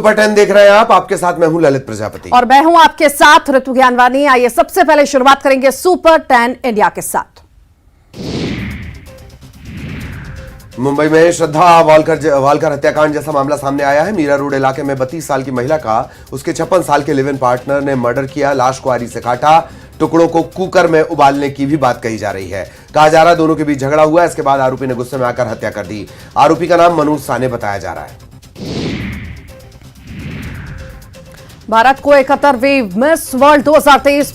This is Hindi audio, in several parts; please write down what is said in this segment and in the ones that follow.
सुपर 10 देख रहे हैं आप। आपके साथ मैं हूं ललित प्रजापति और मैं हूं आपके साथ ऋतु ज्ञानवानी। आइए सबसे पहले शुरुआत करेंगे सुपर 10 इंडिया के साथ। मुंबई में श्रद्धा वालकर हत्याकांड जैसा मामला सामने आया है। मीरा रोड इलाके में 32 साल की महिला का उसके 56 साल के लिव इन पार्टनर ने मर्डर किया। लाश को आरी से काटा, टुकड़ों को कुकर में उबालने की भी बात कही जा रही है। कहा जा रहा है दोनों के बीच झगड़ा हुआ। इसके बाद आरोपी ने गुस्से में आकर हत्या कर दी। आरोपी का नाम मनोज साने बताया जा रहा है। भारत को 71वीं मिस वर्ल्ड 2023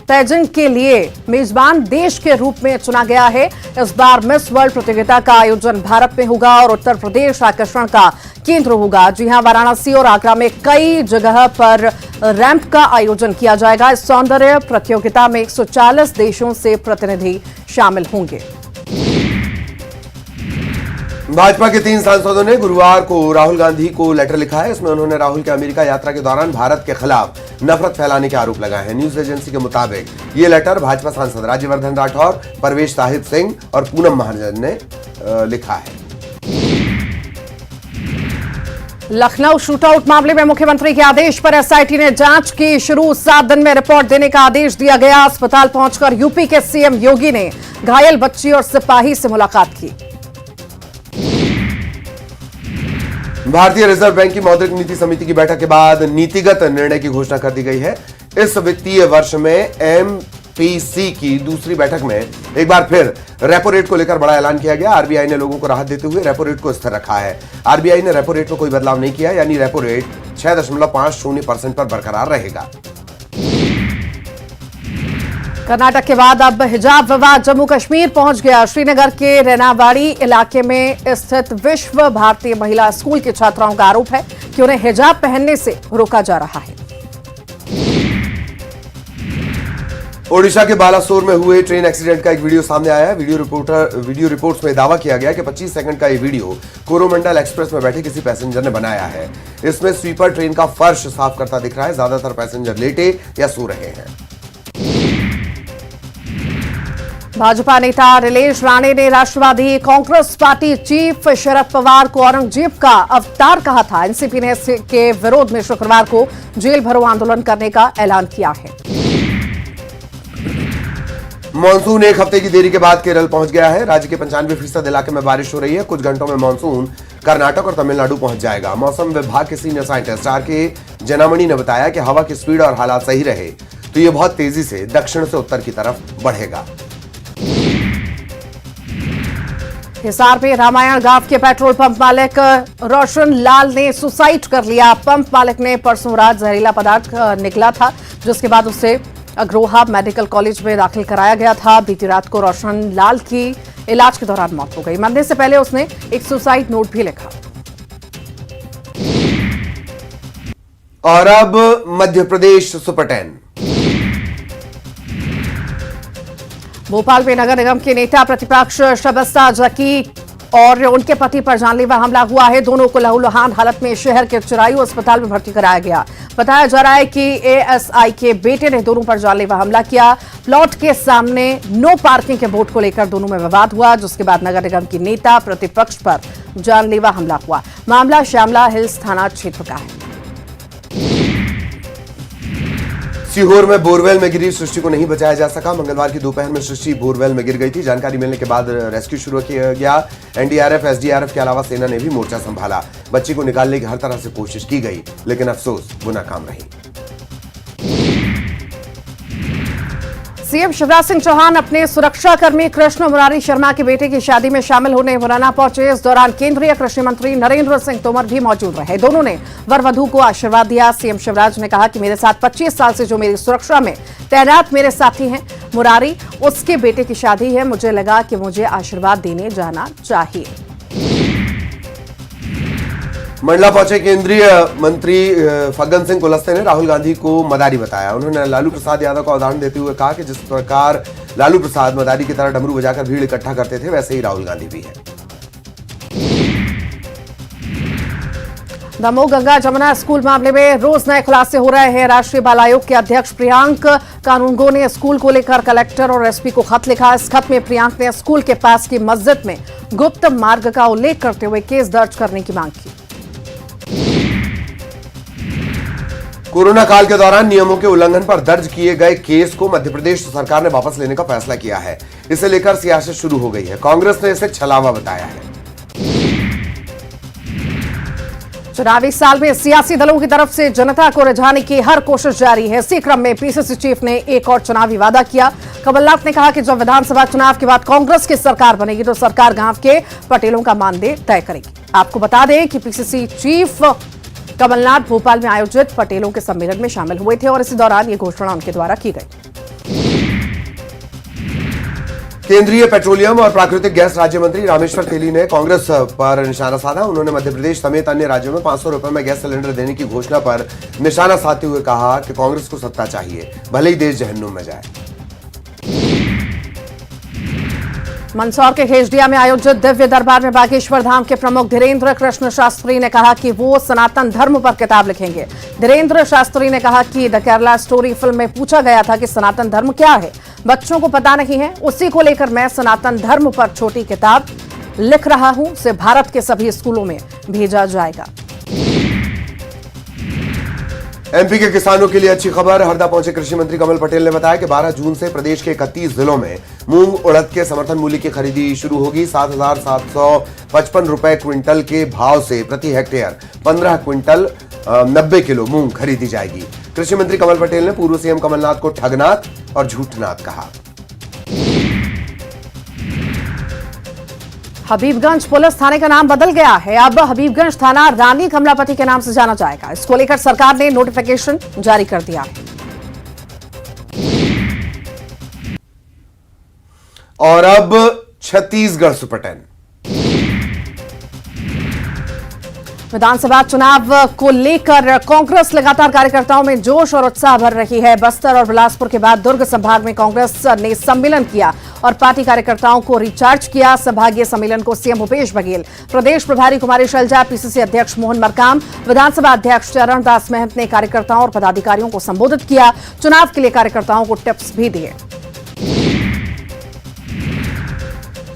पेजेंट के लिए मेजबान देश के रूप में चुना गया है। इस बार मिस वर्ल्ड प्रतियोगिता का आयोजन भारत में होगा और उत्तर प्रदेश आकर्षण का केंद्र होगा। जी हां, वाराणसी और आगरा में कई जगह पर रैंप का आयोजन किया जाएगा। इस सौंदर्य प्रतियोगिता में 140 देशों से प्रतिनिधि शामिल होंगे। भाजपा के 3 सांसदों ने गुरुवार को राहुल गांधी को लेटर लिखा है। इसमें उन्होंने राहुल के अमेरिका यात्रा के दौरान भारत के खिलाफ नफरत फैलाने के आरोप लगाए हैं। न्यूज एजेंसी के मुताबिक ये लेटर भाजपा सांसद राज्यवर्धन राठौर, परवेश साहिब सिंह और पूनम महाजन ने लिखा है। लखनऊ शूटआउट मामले में मुख्यमंत्री के आदेश पर एसआईटी ने जांच की शुरू। 7 दिन में रिपोर्ट देने का आदेश दिया गया। अस्पताल पहुंचकर यूपी के सीएम योगी ने घायल बच्ची और सिपाही से मुलाकात की। भारतीय रिजर्व बैंक की मौद्रिक नीति समिति की बैठक के बाद नीतिगत निर्णय की घोषणा कर दी गई है। इस वित्तीय वर्ष में एमपीसी की दूसरी बैठक में एक बार फिर रेपो रेट को लेकर बड़ा ऐलान किया गया। आरबीआई ने लोगों को राहत देते हुए रेपो रेट को स्थिर रखा है। आरबीआई ने रेपो रेट में कोई बदलाव नहीं किया, यानी रेपो रेट 6.50% पर बरकरार रहेगा। कर्नाटक के बाद अब हिजाब विवाद जम्मू कश्मीर पहुंच गया। श्रीनगर के रेनावाड़ी इलाके में स्थित विश्व भारतीय महिला स्कूल की छात्राओं का आरोप है कि उन्हें हिजाब पहनने से रोका जा रहा है। ओडिशा के बालासोर में हुए ट्रेन एक्सीडेंट का एक वीडियो सामने आया है। वीडियो रिपोर्ट्स में दावा किया गया कि 25 सेकंड का ये वीडियो कोरोमंडल एक्सप्रेस में बैठे किसी पैसेंजर ने बनाया है। इसमें स्वीपर ट्रेन का फर्श साफ करता दिख रहा है। ज्यादातर पैसेंजर लेटे या सो रहे हैं। भाजपा नेता नीलेश राणे ने राष्ट्रवादी कांग्रेस पार्टी चीफ शरद पवार को औरंगजेब का अवतार कहा था। एनसीपी ने इसके विरोध में शुक्रवार को जेल भरो आंदोलन करने का ऐलान किया है। मानसून एक हफ्ते की देरी के बाद केरल पहुंच गया है। राज्य के 95% इलाके में बारिश हो रही है। कुछ घंटों में मानसून कर्नाटक और तमिलनाडु पहुंच जाएगा। मौसम विभाग के सीनियर साइंटिस्ट आर.के. जनामणि ने बताया कि हवा की स्पीड और हालात सही रहे तो ये बहुत तेजी से दक्षिण से उत्तर की तरफ बढ़ेगा। हिसार में रामायण गांव के पेट्रोल पंप मालिक रोशन लाल ने सुसाइड कर लिया। पंप मालिक ने परसों रात जहरीला पदार्थ निकला था, जिसके बाद उसे अग्रोहा मेडिकल कॉलेज में दाखिल कराया गया था। बीती रात को रोशन लाल की इलाज के दौरान मौत हो गई। मरने से पहले उसने एक सुसाइड नोट भी लिखा। और अब मध्य प्रदेश सुपर 10। भोपाल में नगर निगम के नेता प्रतिपक्ष शबस्ता जकी और उनके पति पर जानलेवा हमला हुआ है। दोनों को लहूलुहान हालत में शहर के चिरायु अस्पताल में भर्ती कराया गया। बताया जा रहा है कि एएसआई के बेटे ने दोनों पर जानलेवा हमला किया। प्लॉट के सामने नो पार्किंग के बोर्ड को लेकर दोनों में विवाद हुआ, जिसके बाद नगर निगम की नेता प्रतिपक्ष पर जानलेवा हमला हुआ। मामला श्यामला हिल्स थाना क्षेत्र का है। सीहोर में बोरवेल में गिरी सृष्टि को नहीं बचाया जा सका। मंगलवार की दोपहर में सृष्टि बोरवेल में गिर गई थी। जानकारी मिलने के बाद रेस्क्यू शुरू किया गया। एनडीआरएफ, एसडीआरएफ के अलावा सेना ने भी मोर्चा संभाला। बच्ची को निकालने की हर तरह से कोशिश की गई, लेकिन अफसोस वो नाकाम रही। सीएम शिवराज सिंह चौहान अपने सुरक्षाकर्मी कृष्ण मुरारी शर्मा के बेटे की शादी में शामिल होने मुरैना पहुंचे। इस दौरान केंद्रीय कृषि मंत्री नरेंद्र सिंह तोमर भी मौजूद रहे। दोनों ने वर वधू को आशीर्वाद दिया। सीएम शिवराज ने कहा कि मेरे साथ 25 साल से जो मेरी सुरक्षा में तैनात मेरे साथी हैं मुरारी, उसके बेटे की शादी है। मुझे लगा कि मुझे आशीर्वाद देने जाना चाहिए। मंडला पहुंचे केंद्रीय मंत्री फग्गन सिंह कुलस्ते ने राहुल गांधी को मदारी बताया। उन्होंने लालू प्रसाद यादव का उदाहरण देते हुए कहा कि जिस प्रकार लालू प्रसाद मदारी की तरह डमरू बजाकर भीड़ इकट्ठा करते थे, वैसे ही राहुल गांधी भी है। दमोह गंगा जमुना स्कूल मामले में रोज नए खुलासे हो रहे हैं। राष्ट्रीय बाल आयोग के अध्यक्ष प्रियांक कानूनगो ने स्कूल को लेकर कलेक्टर और एसपी को खत लिखा। इस खत में प्रियांक ने स्कूल के पास की मस्जिद में गुप्त मार्ग का उल्लेख करते हुए केस दर्ज करने की मांग की। कोरोना काल के दौरान नियमों के उल्लंघन पर दर्ज किए गए केस को मध्य प्रदेश सरकार ने वापस लेने का फैसला किया है। इसे लेकर सियासत शुरू हो गई है। कांग्रेस ने इसे छलावा बताया है। चुनावी साल में सियासी दलों की तरफ से जनता को रिझाने की हर कोशिश जारी है। इसी क्रम में पीसीसी चीफ ने एक और चुनावी वादा किया। कमलनाथ ने कहा कि जब विधानसभा चुनाव के बाद कांग्रेस की सरकार बनेगी तो सरकार गांव के पटेलों का मानदेय तय करेगी। आपको बता दें कि पीसीसी चीफ कमलनाथ भोपाल में आयोजित पटेलों के सम्मेलन में शामिल हुए थे और इसी दौरान ये घोषणा उनके द्वारा की गई। केंद्रीय पेट्रोलियम और प्राकृतिक गैस राज्य मंत्री रामेश्वर तेली ने कांग्रेस पर निशाना साधा। उन्होंने मध्य प्रदेश समेत अन्य राज्यों में 500 रुपए में गैस सिलेंडर देने की घोषणा पर निशाना साधते हुए कहा कि कांग्रेस को सत्ता चाहिए, भले ही देश जहन्नुम में जाए। मंदसौर के खेजड़िया में आयोजित दिव्य दरबार में बागेश्वर धाम के प्रमुख धीरेन्द्र कृष्ण शास्त्री ने कहा कि वो सनातन धर्म पर किताब लिखेंगे। धीरेन्द्र शास्त्री ने कहा कि द केरला स्टोरी फिल्म में पूछा गया था कि सनातन धर्म क्या है, बच्चों को पता नहीं है, उसी को लेकर मैं सनातन धर्म पर छोटी किताब लिख रहा हूं। उसे भारत के सभी स्कूलों में भेजा जाएगा। एमपी के किसानों के लिए अच्छी खबर। हरदा पहुंचे कृषि मंत्री कमल पटेल ने बताया कि 12 जून से प्रदेश के 31 जिलों में मूंग उड़द के समर्थन मूल्य की खरीदी शुरू होगी। 7,755 रुपए क्विंटल के भाव से प्रति हेक्टेयर 15 क्विंटल 90 किलो मूंग खरीदी जाएगी। कृषि मंत्री कमल पटेल ने पूर्व सीएम कमलनाथ को ठगनाथ और झूठनाथ कहा। हबीबगंज पुलिस थाने का नाम बदल गया है। अब हबीबगंज थाना रानी कमलापति के नाम से जाना जाएगा। इसको लेकर सरकार ने नोटिफिकेशन जारी कर दिया है। और अब छत्तीसगढ़ सुपर 10। विधानसभा चुनाव को लेकर कांग्रेस लगातार कार्यकर्ताओं में जोश और उत्साह भर रही है। बस्तर और बिलासपुर के बाद दुर्ग संभाग में कांग्रेस ने सम्मेलन किया और पार्टी कार्यकर्ताओं को रिचार्ज किया। संभागीय सम्मेलन को सीएम भूपेश बघेल, प्रदेश प्रभारी कुमारी शैलजा, पीसीसी अध्यक्ष मोहन मरकाम, विधानसभा अध्यक्ष चरण दास महंत ने कार्यकर्ताओं और पदाधिकारियों को संबोधित किया। चुनाव के लिए कार्यकर्ताओं को टिप्स भी दिए।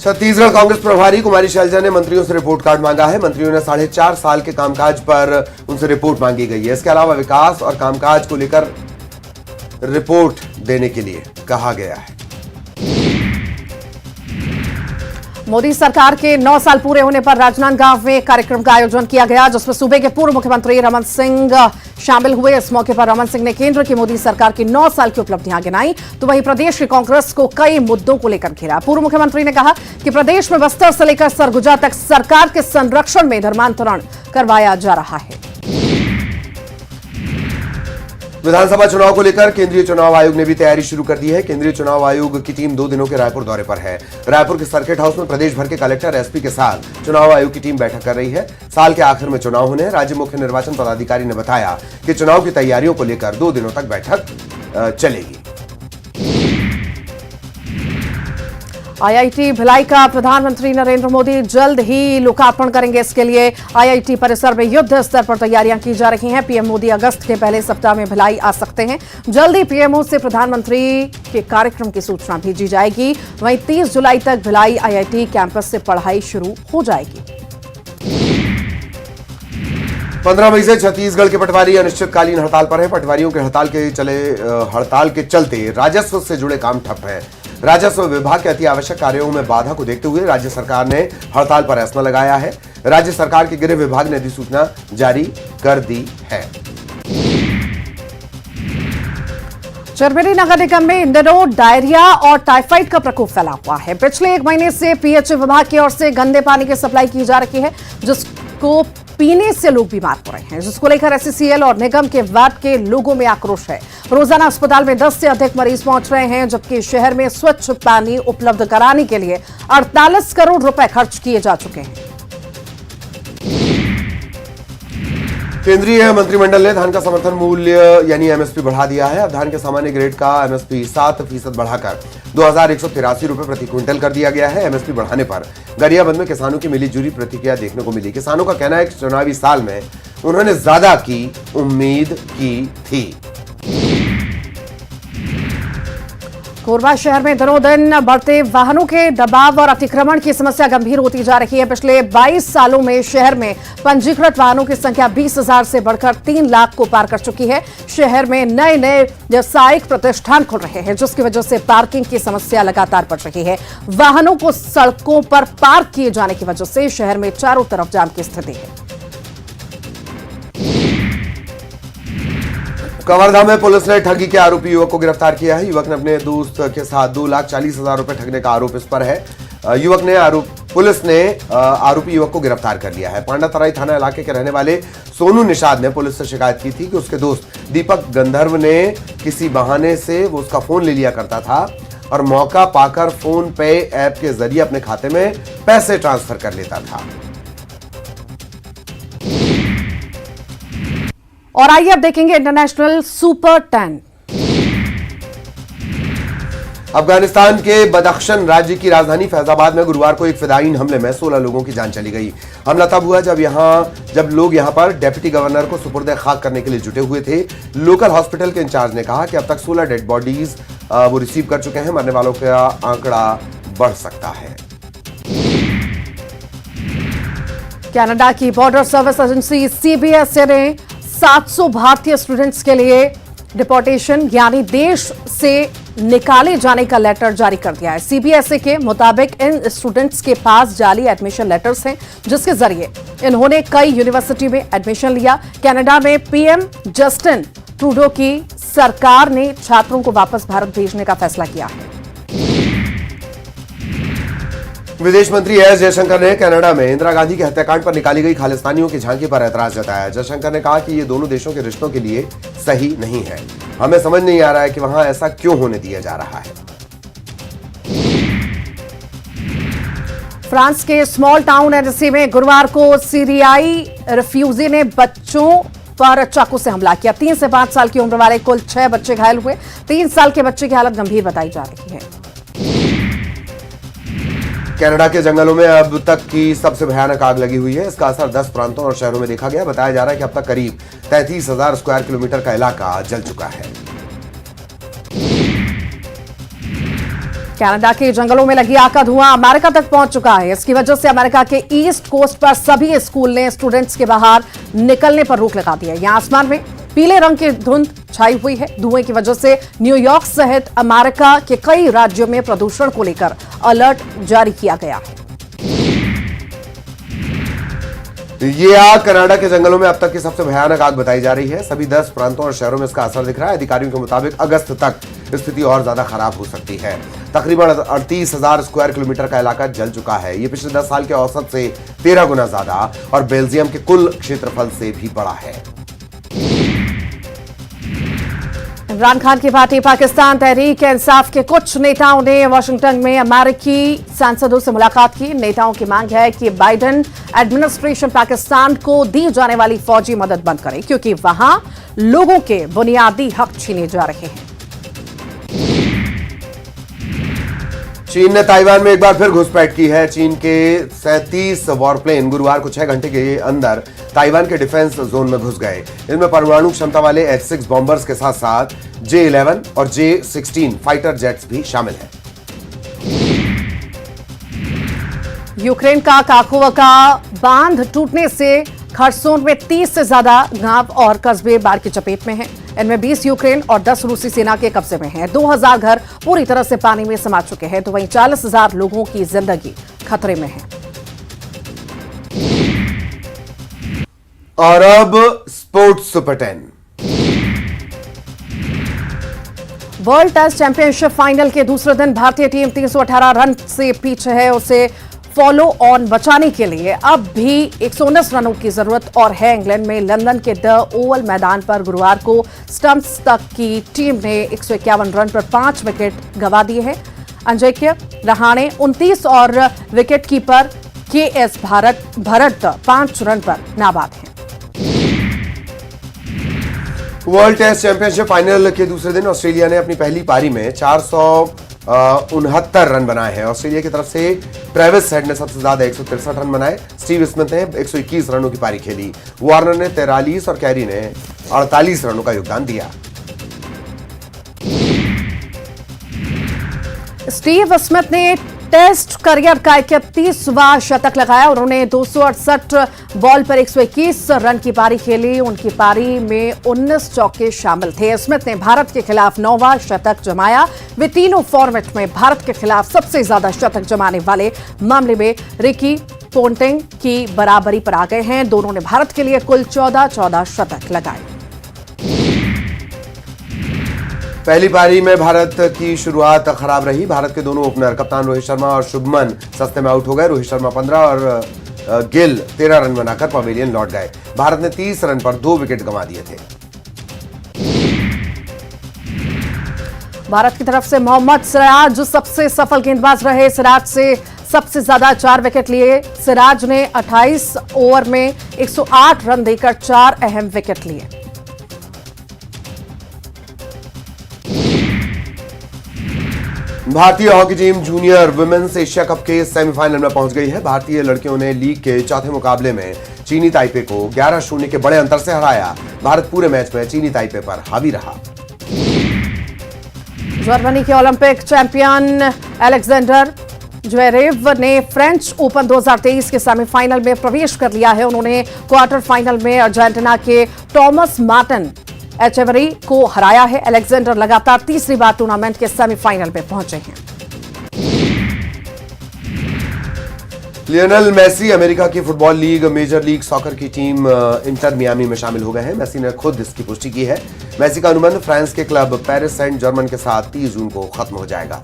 छत्तीसगढ़ कांग्रेस प्रभारी कुमारी शैलजा ने मंत्रियों से रिपोर्ट कार्ड मांगा है। मंत्रियों ने 4.5 साल के कामकाज पर उनसे रिपोर्ट मांगी गई है। इसके अलावा विकास और कामकाज को लेकर रिपोर्ट देने के लिए कहा गया है। मोदी सरकार के 9 साल पूरे होने पर राजनांदगांव में कार्यक्रम का आयोजन किया गया, जिसमें सूबे के पूर्व मुख्यमंत्री रमन सिंह शामिल हुए। इस मौके पर रमन सिंह ने केंद्र की मोदी सरकार की 9 साल की उपलब्धियां गिनाई, तो वहीं प्रदेश की कांग्रेस को कई मुद्दों को लेकर घेरा। पूर्व मुख्यमंत्री ने कहा कि प्रदेश में बस्तर से लेकर सरगुजा तक सरकार के संरक्षण में धर्मांतरण करवाया जा रहा है। विधानसभा चुनाव को लेकर केंद्रीय चुनाव आयोग ने भी तैयारी शुरू कर दी है। केंद्रीय चुनाव आयोग की टीम 2 दिनों के रायपुर दौरे पर है। रायपुर के सर्किट हाउस में प्रदेश भर के कलेक्टर, एसपी के साथ चुनाव आयोग की टीम बैठक कर रही है। साल के आखिर में चुनाव होने हैं। राज्य मुख्य निर्वाचन पदाधिकारी ने बताया कि चुनाव की तैयारियों को लेकर 2 दिनों तक बैठक चलेगी। आईआईटी भिलाई का प्रधानमंत्री नरेंद्र मोदी जल्द ही लोकार्पण करेंगे। इसके लिए आईआईटी परिसर में युद्ध स्तर पर तैयारियां की जा रही हैं। पीएम मोदी अगस्त के पहले सप्ताह में भिलाई आ सकते हैं। जल्द ही पीएमओ से प्रधानमंत्री के कार्यक्रम की सूचना भेजी जाएगी। वहीं 30 जुलाई तक भिलाई आईआईटी कैंपस से पढ़ाई शुरू हो जाएगी। 15 मई से छत्तीसगढ़ के पटवारी अनिश्चितकालीन हड़ताल पर है। पटवारियों के हड़ताल के चलते राजस्व से जुड़े काम ठप हैं। राजस्व विभाग के अति आवश्यक कार्यों में बाधा को देखते हुए राज्य सरकार ने हड़ताल पर एस्मा लगाया है। राज्य सरकार के गृह विभाग ने अधिसूचना जारी कर दी है। चरबेरी नगर निगम में इन दिनों डायरिया और टाइफाइड का प्रकोप फैला हुआ है। पिछले 1 महीने से पीएचई विभाग की ओर से गंदे पानी की सप्लाई की जा रही है, जिसको पीने से लोग बीमार हो रहे हैं, जिसको लेकर एससीसीएल और निगम के वार्ड के लोगों में आक्रोश है। रोजाना अस्पताल में 10 से अधिक मरीज पहुंच रहे हैं, जबकि शहर में स्वच्छ पानी उपलब्ध कराने के लिए 48 करोड़ रुपए खर्च किए जा चुके हैं। केंद्रीय मंत्रिमंडल ने धान का समर्थन मूल्य यानी एमएसपी बढ़ा दिया है। अब धान के सामान्य ग्रेड का एमएसपी 7% बढ़ाकर 2,183 रुपए प्रति क्विंटल कर दिया गया है। एमएसपी बढ़ाने पर गरियाबंद में किसानों की मिलीजुली प्रतिक्रिया देखने को मिली। किसानों का कहना है कि चुनावी साल में उन्होंने ज्यादा की उम्मीद की थी। कोरबा शहर में दिनों दिन बढ़ते वाहनों के दबाव और अतिक्रमण की समस्या गंभीर होती जा रही है। पिछले 22 सालों में शहर में पंजीकृत वाहनों की संख्या 20,000 से बढ़कर 3 लाख को पार कर चुकी है। शहर में नए नए व्यावसायिक प्रतिष्ठान खुल रहे हैं, जिसकी वजह से पार्किंग की समस्या लगातार बढ़ रही है। वाहनों को सड़कों पर पार्क किए जाने की वजह से शहर में चारों तरफ जाम की स्थिति है। कवर्धा में पुलिस ने ठगी के आरोपी युवक को गिरफ्तार किया है। युवक ने अपने दोस्त के साथ 2,40,000 रुपए ठगने का आरोप इस पर है। पुलिस ने आरोपी युवक को गिरफ्तार कर लिया है। पांडातराई थाना इलाके के रहने वाले सोनू निषाद ने पुलिस से शिकायत की थी कि उसके दोस्त दीपक गंधर्व ने किसी बहाने से वो उसका फोन ले लिया करता था और मौका पाकर फोन पे ऐप के जरिए अपने खाते में पैसे ट्रांसफर कर लेता था। और आइए अब देखेंगे इंटरनेशनल सुपर 10। अफगानिस्तान के बदख्शन राज्य की राजधानी फैजाबाद में गुरुवार को एक फिदायीन हमले में 16 लोगों की जान चली गई। हमला तब हुआ जब लोग यहां पर डिप्टी गवर्नर को सुपुर्द खाक करने के लिए जुटे हुए थे। लोकल हॉस्पिटल के इंचार्ज ने कहा कि अब तक 16 डेड बॉडीज वो रिसीव कर चुके हैं। मरने वालों का आंकड़ा बढ़ सकता है। कनाडा की बॉर्डर सर्विस एजेंसी सीबीएसए ने 700 भारतीय स्टूडेंट्स के लिए डिपोर्टेशन यानी देश से निकाले जाने का लेटर जारी कर दिया है। सीबीएसई के मुताबिक इन स्टूडेंट्स के पास जाली एडमिशन लेटर्स हैं, जिसके जरिए इन्होंने कई यूनिवर्सिटी में एडमिशन लिया। कनाडा में पीएम जस्टिन ट्रूडो की सरकार ने छात्रों को वापस भारत भेजने का फैसला किया है। विदेश मंत्री एस जयशंकर ने कनाडा में इंदिरा गांधी के हत्याकांड पर निकाली गई खालिस्तानियों की झांकी पर ऐतराज जताया। जयशंकर ने कहा कि ये दोनों देशों के रिश्तों के लिए सही नहीं है। हमें समझ नहीं आ रहा है कि वहां ऐसा क्यों होने दिया जा रहा है। फ्रांस के स्मॉल टाउन एनसी में गुरुवार को सीरियाई रिफ्यूजी ने बच्चों पर चाकू से हमला किया। 3 से 5 साल की उम्र वाले कुल 6 बच्चे घायल हुए। 3 साल के बच्चे की हालत गंभीर बताई जा रही है। कनाडा के जंगलों में अब तक की सबसे भयानक आग लगी हुई है। इसका असर 10 प्रांतों और शहरों में देखा गया। बताया जा रहा है कि अब तक करीब 33,000 स्क्वायर किलोमीटर का इलाका जल चुका है। कनाडा के जंगलों में लगी आग का धुआं अमेरिका तक पहुंच चुका है। इसकी वजह से अमेरिका के ईस्ट कोस्ट पर सभी स्कूल ने स्टूडेंट्स के बाहर निकलने पर रोक लगा दी है। यहां आसमान में पीले रंग की धुंध छाई हुई है। धुएं की वजह से न्यूयॉर्क सहित अमेरिका के कई राज्यों में प्रदूषण को लेकर अलर्ट जारी किया गया है। ये आग कनाडा के जंगलों में अब तक की सबसे भयानक आग बताई जा रही है। सभी 10 प्रांतों और शहरों में इसका असर दिख रहा है। अधिकारियों के मुताबिक अगस्त तक स्थिति और ज्यादा खराब हो सकती है। तकरीबन 38,000 स्क्वायर किलोमीटर का इलाका जल चुका है। ये पिछले 10 साल के औसत से 13 गुना ज्यादा और बेल्जियम के कुल क्षेत्रफल से भी बड़ा है। इमरान खान की पार्टी पाकिस्तान तहरीक इंसाफ के कुछ नेताओं ने वाशिंगटन में अमेरिकी सांसदों से मुलाकात की। नेताओं की मांग है कि बाइडेन एडमिनिस्ट्रेशन पाकिस्तान को दी जाने वाली फौजी मदद बंद करे, क्योंकि वहां लोगों के बुनियादी हक छीने जा रहे हैं। चीन ने ताइवान में एक बार फिर घुसपैठ की है। चीन के 37 वॉरप्लेन गुरुवार को 6 घंटे के अंदर ताइवान के डिफेंस जोन में घुस गए। इनमें परमाणु क्षमता वाले H-6 बॉम्बर्स के साथ साथ J-11 और J-16 फाइटर जेट्स भी शामिल हैं। यूक्रेन का काकोवा बांध टूटने से खरसोन में 30 से ज्यादा गांव और कस्बे बाढ़ की चपेट में हैं। इनमें 20 यूक्रेन और 10 रूसी सेना के कब्जे में हैं। 2000 घर पूरी तरह से पानी में समा चुके हैं, तो वहीं 40,000 लोगों की जिंदगी खतरे में है। और अब sports super 10। World test championship final के दूसरे दिन भारतीय टीम 318 रन से पीछे है। उसे फॉलो ऑन बचाने के लिए अब भी 119 रनों की जरूरत और है। इंग्लैंड में लंदन के द ओवल मैदान पर गुरुवार को स्टंप्स तक की टीम ने 151 रन पर 5 विकेट गंवा दिए हैं। अजिंक्य रहाणे 29 और wicket keeper KS Bharat 5 run पर नाबाद हैं। वर्ल्ड टेस्ट चैंपियनशिप फाइनल के दूसरे दिन ऑस्ट्रेलिया ने अपनी पहली पारी में 469 रन बनाए हैं। ऑस्ट्रेलिया की तरफ से ट्रेविस हेड ने सबसे ज्यादा 163 रन बनाए। स्टीव स्मिथ ने 121 रनों की पारी खेली। वार्नर ने 43 और कैरी ने 48 रनों का योगदान दिया। स्टीव स्मिथ ने टेस्ट करियर का 31वां शतक लगाया। उन्होंने 268 बॉल पर 121 रन की पारी खेली। उनकी पारी में 19 चौके शामिल थे। स्मिथ ने भारत के खिलाफ 9वां शतक जमाया। वे तीनों फॉर्मेट में भारत के खिलाफ सबसे ज्यादा शतक जमाने वाले मामले में रिकी पोंटिंग की बराबरी पर आ गए हैं। दोनों ने भारत के लिए कुल 14 शतक लगाए। पहली पारी में भारत की शुरुआत खराब रही। भारत के दोनों ओपनर कप्तान रोहित शर्मा और शुभमन सस्ते में आउट हो गए। रोहित शर्मा 15 और गिल 13 रन बनाकर पवेलियन लौट गए। भारत ने 30 रन पर 2 विकेट गंवा दिए थे। भारत की तरफ से मोहम्मद सिराज सबसे सफल गेंदबाज रहे। सिराज से सबसे ज्यादा 4 विकेट लिए। सिराज ने 28 ओवर में 108 रन देकर 4 अहम विकेट लिए। भारतीय hockey team junior women's Asia cup के सेमीफाइनल में पहुंच गई है। भारतीय लड़कियों ने लीग के चौथे मुकाबले में चीनी ताइपे को 11-0 के बड़े अंतर से हराया। भारत पूरे मैच में चीनी ताइपे पर हावी रहा। जर्मनी के ओलंपिक चैंपियन अलेक्जेंडर ज्वेरेव ने फ्रेंच ओपन 2023 के सेमीफाइनल में प्रवेश कर लिया है। उन्होंने क्वार्टर फाइनल में अर्जेंटीना के टॉमस मार्टिन एचेवरी को हराया है। अलेक्जेंडर लगातार तीसरी बार टूर्नामेंट के सेमीफाइनल में पहुंचे हैं। लियोनेल मेसी अमेरिका की football league major league soccer की टीम इंटर मियामी में शामिल हो गए हैं। मेसी ने खुद इसकी पुष्टि की है। मेसी का अनुबंध फ्रांस के क्लब पेरिस सेंट जर्मन के साथ 30 जून को खत्म हो जाएगा।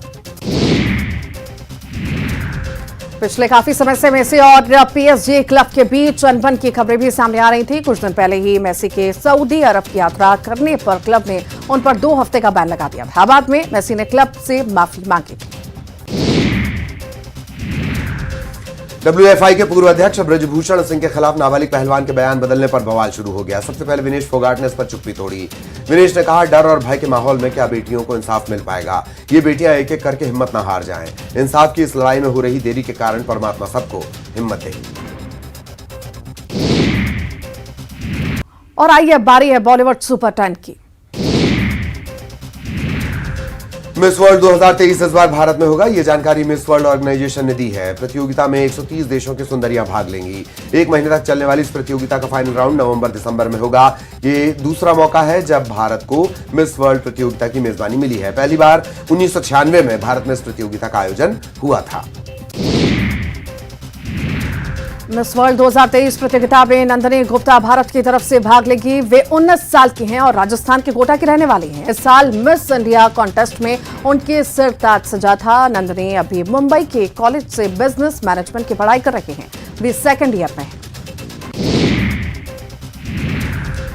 पिछले काफी समय से मेसी और पीएसजी क्लब के बीच अनबन की खबरें भी सामने आ रही थी। कुछ दिन पहले ही मेसी के सऊदी अरब की यात्रा करने पर क्लब ने उन पर 2 हफ्ते का बैन लगा दिया था। बाद में मेसी ने क्लब से माफी मांगी थी। WFI के पूर्व अध्यक्ष ब्रजभूषण सिंह के खिलाफ नाबालिग पहलवान के बयान बदलने पर बवाल शुरू हो गया। सबसे पहले विनेश फोगाट ने इस पर चुप्पी तोड़ी। विनेश ने कहा, डर और भय के माहौल में क्या बेटियों को इंसाफ मिल पाएगा। ये बेटियां एक एक करके हिम्मत न हार जाएं। इंसाफ की इस लड़ाई में हो रही देरी के कारण परमात्मा सबको हिम्मत दे। और आइए बारी है बॉलीवुड सुपर 10 की। मिस वर्ल्ड 2023 इस बार भारत में होगा। ये जानकारी मिस वर्ल्ड ऑर्गेनाइजेशन ने दी है। प्रतियोगिता में 130 देशों की सुंदरियां भाग लेंगी। 1 महीने तक चलने वाली इस प्रतियोगिता का फाइनल राउंड नवंबर-दिसंबर में होगा। ये दूसरा मौका है जब भारत को मिस वर्ल्ड प्रतियोगिता की मेजबानी मिली है। पहली बार 1996 में भारत में इस प्रतियोगिता का आयोजन हुआ था। मिस वर्ल्ड 2023 प्रतियोगिता में नंदिनी गुप्ता भारत की तरफ से भाग लेगी। वे 19 साल की हैं और राजस्थान के कोटा की रहने वाली हैं। इस साल मिस इंडिया कॉन्टेस्ट में उनके सिर ताज सजा था। नंदिनी अभी मुंबई के कॉलेज से बिजनेस मैनेजमेंट की पढ़ाई कर रही हैं। वे 2nd ईयर में हैं।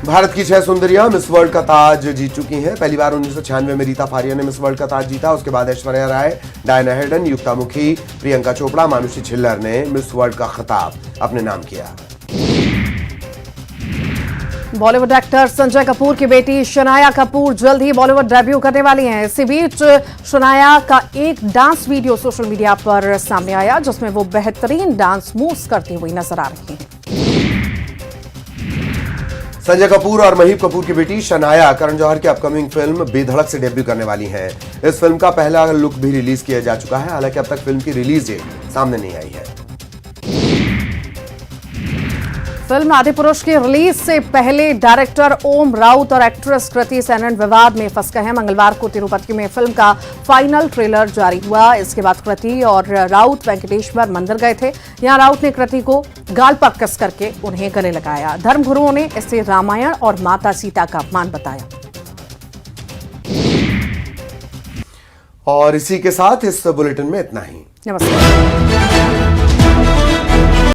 भारत की 6 सुंदरियां मिस वर्ल्ड का ताज जीत चुकी हैं। पहली बार 1996 में रीता फारिया ने मिस वर्ल्ड का ताज जीता। उसके बाद ऐश्वर्या राय, डायना हेडन, युक्ता मुखी, प्रियंका चोपड़ा, मानुषी छिल्लर ने मिस वर्ल्ड का खिताब अपने नाम किया। बॉलीवुड एक्टर संजय कपूर की बेटी शनाया कपूर जल्द ही बॉलीवुड डेब्यू करने वाली हैं। इसी बीच शनाया का एक डांस वीडियो सोशल मीडिया पर सामने आया जिसमें वो बेहतरीन डांस मूव्स करती हुई नजर आ रही हैं। संजय कपूर और महीप कपूर की बेटी शनाया करण जौहर की अपकमिंग फिल्म बेधड़क से डेब्यू करने वाली हैं। इस फिल्म का पहला लुक भी रिलीज किया जा चुका है। हालांकि अब तक फिल्म की रिलीज डेट सामने नहीं आई है। फिल्म आदिपुरुष की रिलीज से पहले डायरेक्टर ओम राउत और एक्ट्रेस कृति सेनन विवाद में फंस गए हैं। मंगलवार को तिरुपति में फिल्म का फाइनल ट्रेलर जारी हुआ। इसके बाद कृति और राउत वेंकटेश्वर मंदिर गए थे। यहां राउत ने कृति को गाल पर कस करके उन्हें गले लगाया। धर्मगुरुओं ने इसे रामायण और माता सीता का अपमान बताया। और इसी के साथ इस बुलेटिन में इतना ही। नमस्कार।